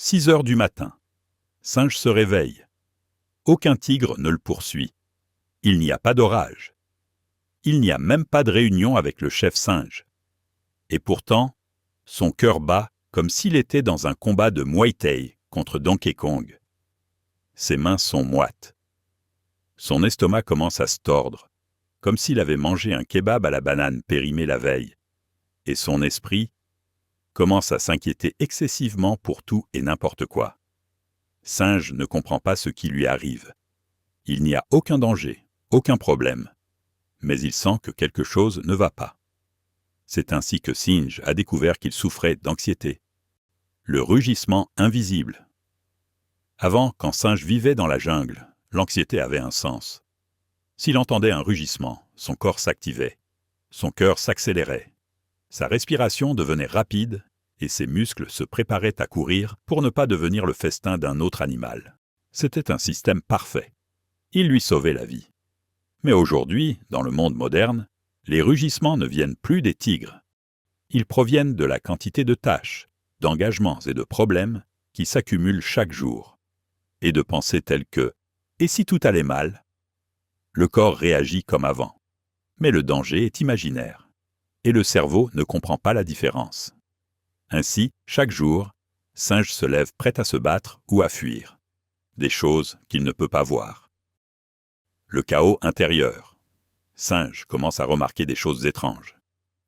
6 heures du matin. Singe se réveille. Aucun tigre ne le poursuit. Il n'y a pas d'orage. Il n'y a même pas de réunion avec le chef singe. Et pourtant, son cœur bat comme s'il était dans un combat de Muay Thai contre Donkey Kong. Ses mains sont moites. Son estomac commence à se tordre, comme s'il avait mangé un kebab à la banane périmée la veille. Et son esprit commence à s'inquiéter excessivement pour tout et n'importe quoi. Singe ne comprend pas ce qui lui arrive. Il n'y a aucun danger, aucun problème. Mais il sent que quelque chose ne va pas. C'est ainsi que Singe a découvert qu'il souffrait d'anxiété. Le rugissement invisible. Avant, quand Singe vivait dans la jungle, l'anxiété avait un sens. S'il entendait un rugissement, son corps s'activait. Son cœur s'accélérait. Sa respiration devenait rapide et ses muscles se préparaient à courir pour ne pas devenir le festin d'un autre animal. C'était un système parfait. Il lui sauvait la vie. Mais aujourd'hui, dans le monde moderne, les rugissements ne viennent plus des tigres. Ils proviennent de la quantité de tâches, d'engagements et de problèmes qui s'accumulent chaque jour. Et de pensées telles que « et si tout allait mal ?» Le corps réagit comme avant. Mais le danger est imaginaire. Et le cerveau ne comprend pas la différence. Ainsi, chaque jour, Singe se lève prêt à se battre ou à fuir. Des choses qu'il ne peut pas voir. Le chaos intérieur. Singe commence à remarquer des choses étranges.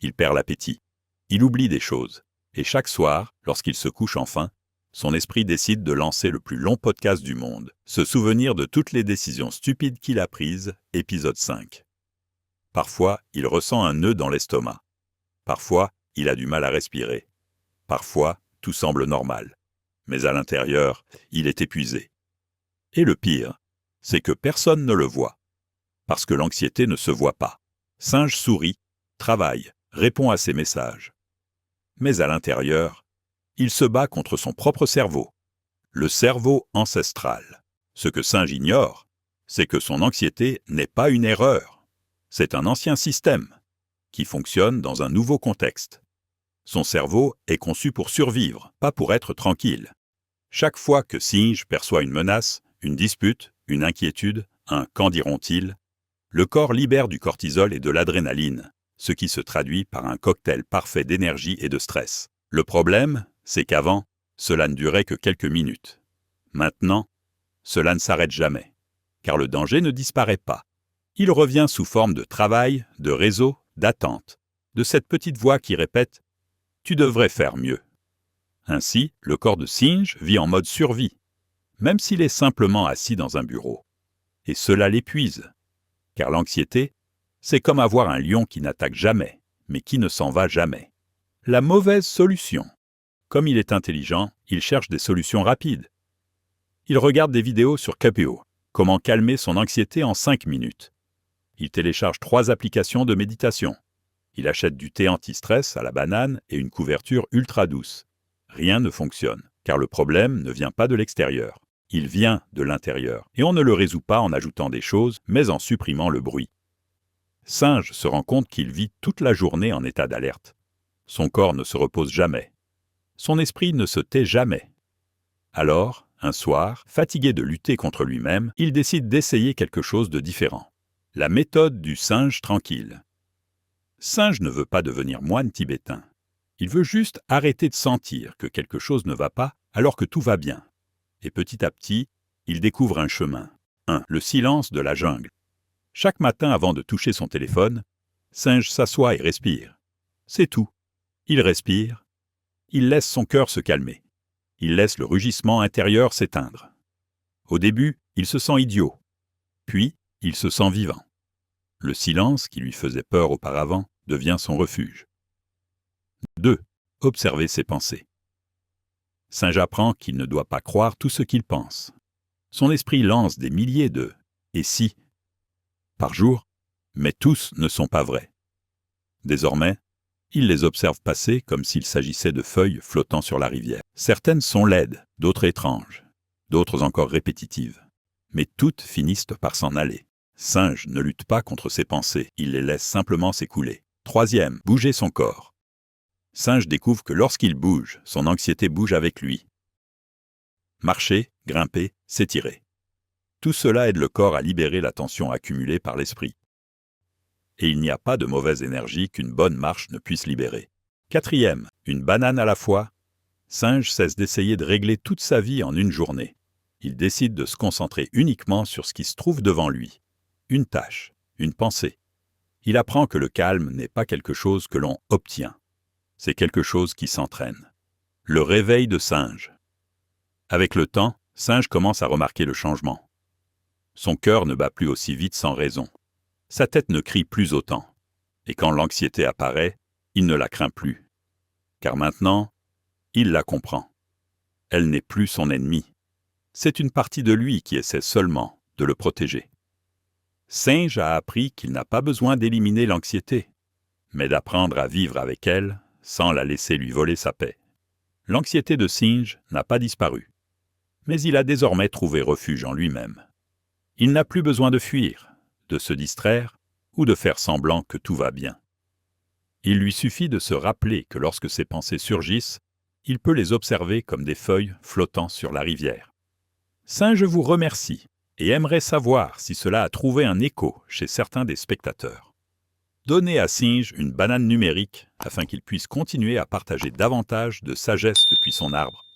Il perd l'appétit. Il oublie des choses. Et chaque soir, lorsqu'il se couche enfin, son esprit décide de lancer le plus long podcast du monde, se souvenir de toutes les décisions stupides qu'il a prises, épisode 5. Parfois, il ressent un nœud dans l'estomac. Parfois, il a du mal à respirer. Parfois, tout semble normal. Mais à l'intérieur, il est épuisé. Et le pire, c'est que personne ne le voit. Parce que l'anxiété ne se voit pas. Singe sourit, travaille, répond à ses messages. Mais à l'intérieur, il se bat contre son propre cerveau. Le cerveau ancestral. Ce que Singe ignore, c'est que son anxiété n'est pas une erreur. C'est un ancien système qui fonctionne dans un nouveau contexte. Son cerveau est conçu pour survivre, pas pour être tranquille. Chaque fois que Singe perçoit une menace, une dispute, une inquiétude, un « qu'en diront-ils ?», le corps libère du cortisol et de l'adrénaline, ce qui se traduit par un cocktail parfait d'énergie et de stress. Le problème, c'est qu'avant, cela ne durait que quelques minutes. Maintenant, cela ne s'arrête jamais, car le danger ne disparaît pas. Il revient sous forme de travail, de réseau, d'attente, de cette petite voix qui répète « Tu devrais faire mieux ». Ainsi, le corps de Singe vit en mode survie, même s'il est simplement assis dans un bureau. Et cela l'épuise, car l'anxiété, c'est comme avoir un lion qui n'attaque jamais, mais qui ne s'en va jamais. La mauvaise solution. Comme il est intelligent, il cherche des solutions rapides. Il regarde des vidéos sur KPO, comment calmer son anxiété en 5 minutes. Il télécharge 3 applications de méditation. Il achète du thé anti-stress à la banane et une couverture ultra douce. Rien ne fonctionne, car le problème ne vient pas de l'extérieur. Il vient de l'intérieur, et on ne le résout pas en ajoutant des choses, mais en supprimant le bruit. Singe se rend compte qu'il vit toute la journée en état d'alerte. Son corps ne se repose jamais. Son esprit ne se tait jamais. Alors, un soir, fatigué de lutter contre lui-même, il décide d'essayer quelque chose de différent. La méthode du singe tranquille. Singe ne veut pas devenir moine tibétain. Il veut juste arrêter de sentir que quelque chose ne va pas alors que tout va bien. Et petit à petit, il découvre un chemin. Le silence de la jungle. Chaque matin avant de toucher son téléphone, Singe s'assoit et respire. C'est tout. Il respire. Il laisse son cœur se calmer. Il laisse le rugissement intérieur s'éteindre. Au début, il se sent idiot. Puis, il se sent vivant. Le silence qui lui faisait peur auparavant devient son refuge. 2. Observer ses pensées. Singe apprend qu'il ne doit pas croire tout ce qu'il pense. Son esprit lance des milliers de « et si » par jour, mais tous ne sont pas vrais. Désormais, il les observe passer comme s'il s'agissait de feuilles flottant sur la rivière. Certaines sont laides, d'autres étranges, d'autres encore répétitives. Mais toutes finissent par s'en aller. Singe ne lutte pas contre ses pensées, il les laisse simplement s'écouler. 3. Bouger son corps. Singe découvre que lorsqu'il bouge, son anxiété bouge avec lui. marcher, grimper, s'étirer. Tout cela aide le corps à libérer la tension accumulée par l'esprit. Et il n'y a pas de mauvaise énergie qu'une bonne marche ne puisse libérer. 4e, une banane à la fois. Singe cesse d'essayer de régler toute sa vie en une journée. Il décide de se concentrer uniquement sur ce qui se trouve devant lui. Une tâche, une pensée. Il apprend que le calme n'est pas quelque chose que l'on obtient. C'est quelque chose qui s'entraîne. Le réveil de Singe. Avec le temps, Singe commence à remarquer le changement. Son cœur ne bat plus aussi vite sans raison. Sa tête ne crie plus autant. Et quand l'anxiété apparaît, il ne la craint plus. Car maintenant, il la comprend. Elle n'est plus son ennemi. C'est une partie de lui qui essaie seulement de le protéger. Singe a appris qu'il n'a pas besoin d'éliminer l'anxiété, mais d'apprendre à vivre avec elle sans la laisser lui voler sa paix. L'anxiété de Singe n'a pas disparu, mais il a désormais trouvé refuge en lui-même. Il n'a plus besoin de fuir, de se distraire ou de faire semblant que tout va bien. Il lui suffit de se rappeler que lorsque ses pensées surgissent, il peut les observer comme des feuilles flottant sur la rivière. Singe vous remercie et aimerait savoir si cela a trouvé un écho chez certains des spectateurs. Donnez à Singe une banane numérique afin qu'il puisse continuer à partager davantage de sagesse depuis son arbre